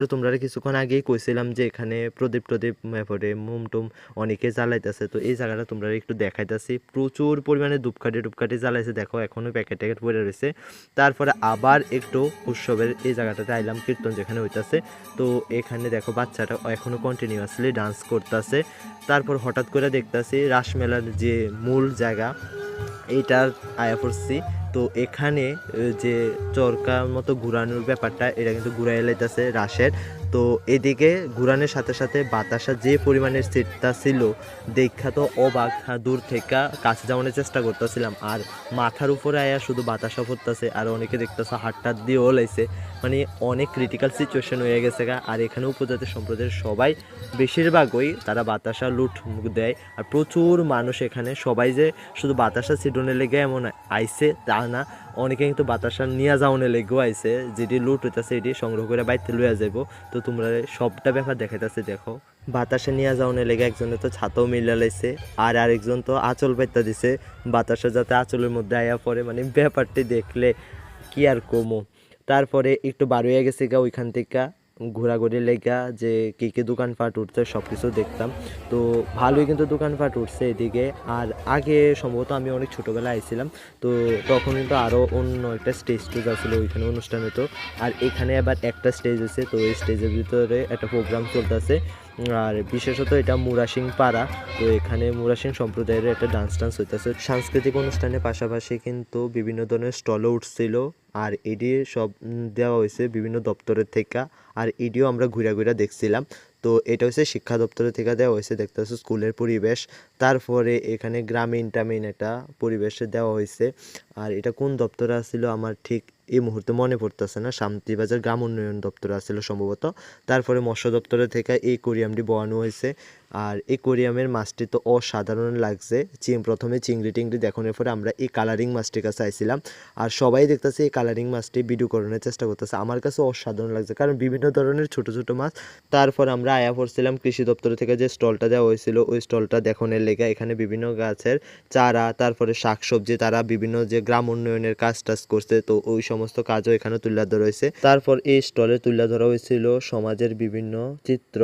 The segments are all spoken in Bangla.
তো তোমরা কিছুক্ষণ আগেই কইছিলাম যে এখানে প্রদীপ এরপরে মোম-টোম অনেকে জ্বালাইতেছে। তো এই জায়গাটা তোমরা একটু দেখাইতেছি। প্রচুর পরিমাণে ধূপকাঠি জ্বালাইছে, দেখো এখনো প্যাকেট পড়ে রয়েছে। তারপরে আবার একটু উৎসবের এই জায়গাটাতে আইলাম, কীর্তন যেখানে হইতাছে। তো এখানে দেখো বাচ্চাটা এখনো কন্টিনিউয়াসলি ডান্স করতেছে। তারপর হঠাৎ করে দেখতেছি রাসমেলার যে মূল জায়গা এইটার আয়া পড়ছি। তো এখানে যে চরকার মতো ঘুরানোর ব্যাপারটা, এটা কিন্তু ঘুরাই লাইতেছে রাসের। তো এদিকে ঘুরানোর সাথে সাথে বাতাসা যে পরিমাণের সিটটা ছিল দেখা তো অবাক। দূর থেকে কাছে যাওয়ানোর চেষ্টা করতেছিলাম, আর মাথার উপরে আয়া শুধু বাতাসা পড়তেছে, আর অনেকে দেখতেছে হাতটাত দিয়েও লাইছে। মানে অনেক ক্রিটিক্যাল সিচুয়েশন হয়ে গেছে গা। আর এখানে উপজাতি সম্প্রদায়ের সবাই বেশিরভাগই তারা বাতাসা লুট দেয়। আর প্রচুর মানুষ এখানে, সবাই যে শুধু বাতাসা ছিটনের লেগে এমন আইছে তা না, অনেকে কিন্তু বাতাসা নিয়ে যাওয়ানোর লেগেও আইছে, যেটি লুট হইতেছে এটি সংগ্রহ করে বাইতে লইয়া যাইব। তো তোমরা সবটা ব্যাপার দেখাইতেছে দেখো। বাতাসা নিয়ে যাওয়ানোর লেগে একজনে তো ছাতাও মিলা লাইছে, আর আরেকজন তো আঁচল পাইতা দিছে বাতাসা যাতে আঁচলের মধ্যে আয়া পড়ে। মানে ব্যাপারটি দেখলে কি আর কমো। তারপরে একটু বার হয়ে গেছে গা ওইখান থেকে ঘোরাঘুরি লেগা, যে কী কী দোকানপাট উঠছে সব কিছু দেখতাম। তো ভালোই কিন্তু দোকানপাট উঠছে এদিকে। আর আগে সম্ভবত আমি অনেক ছোটোবেলায় আইছিলাম, তো তখন কিন্তু আরও অন্য একটা স্টেজ টেজ আসলে ওইখানে অনুষ্ঠান হতো। আর এখানে আবার একটা স্টেজ আছে, তো এই স্টেজের ভিতরে একটা প্রোগ্রাম চলতেছে। আর বিশেষত এটা মুরাসিং পাড়া। তো এখানে মুরাসিং সম্প্রদায়ের একটা ডান্স হইতেছে। সাংস্কৃতিক অনুষ্ঠানের পাশাপাশি কিন্তু বিভিন্ন ধরনের স্টলও উঠছিল। আর এডি সব দেওয়া হয়েছে বিভিন্ন দপ্তরের থেকে। আর এডিও আমরা ঘুরা দেখছিলাম। তো এটা হচ্ছে শিক্ষা দপ্তরের থেকে দেওয়া হয়েছে, দেখতে হচ্ছে স্কুলের পরিবেশ। তারপরে এখানে গ্রামীণ একটা পরিবেশে দেওয়া হয়েছে। আর এটা কোন দপ্তরে আসছিল আমার ঠিক এই মুহূর্তে মনে পড়তেছে না, শান্তিবাজার গ্রাম উন্নয়ন দপ্তরে আসছিল সম্ভবত। তারপরে মৎস্য দপ্তরের থেকে এই কোরিয়ামটি বসানো হয়েছে। আর এই কোরিয়ামের মাছটি তো অসাধারণ লাগছে। প্রথমে চিংড়ি টিংড়ি দেখানোর পরে আমরা এই কালারিং মাছটির কাছে আইছিলাম। আর সবাই দেখতেছে এই কালারিং মাছটি ভিডিও করানোর চেষ্টা করতেছে। আমার কাছে অসাধারণ লাগছে, কারণ বিভিন্ন ধরনের ছোট মাছ। তারপর আমরা আয়া পড়ছিলাম কৃষি দপ্তর থেকে যে স্টলটা দেওয়া হয়েছিল, ওই স্টলটা দেখানোর লেগে। এখানে বিভিন্ন গাছের চারা, তারপরে শাকসবজি, তারা বিভিন্ন যে গ্রাম উন্নয়নের কাজ টাজ করছে, তো ওই সমস্ত কাজও এখানে তুলে ধরা হয়েছে। তারপর এই স্টলে তুলে ধরা হয়েছিল সমাজের বিভিন্ন চিত্র।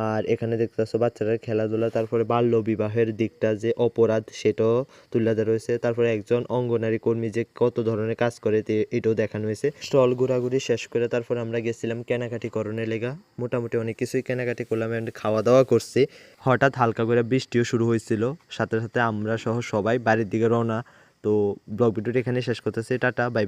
আর এখানে দেখতে পাচ্ছ বাচ্চারা খেলাধুলা, তারপরে বাল্য বিবাহের দিকটা যে অপরাধ সেটাও তুলে ধরা হয়েছে। তারপরে একজন অঙ্গনারী কর্মী যে কত ধরনের কাজ করে এটাও দেখানো হয়েছে। স্টল ঘোরাঘুরি শেষ করে তারপর আমরা গেছিলাম কেনাকাটি করণের লেগা। মোটামুটি অনেক কিছুই কেনাকাটি করলাম, এন্ড খাওয়া দাওয়া করছি। হঠাৎ হালকা করে বৃষ্টিও শুরু হয়েছিল, সাথে সাথে আমরা সহ সবাই বাড়ির দিকে রওনা। তো ব্লগ ভিডিওটি এখানে শেষ করতেছি। Ta ta, by.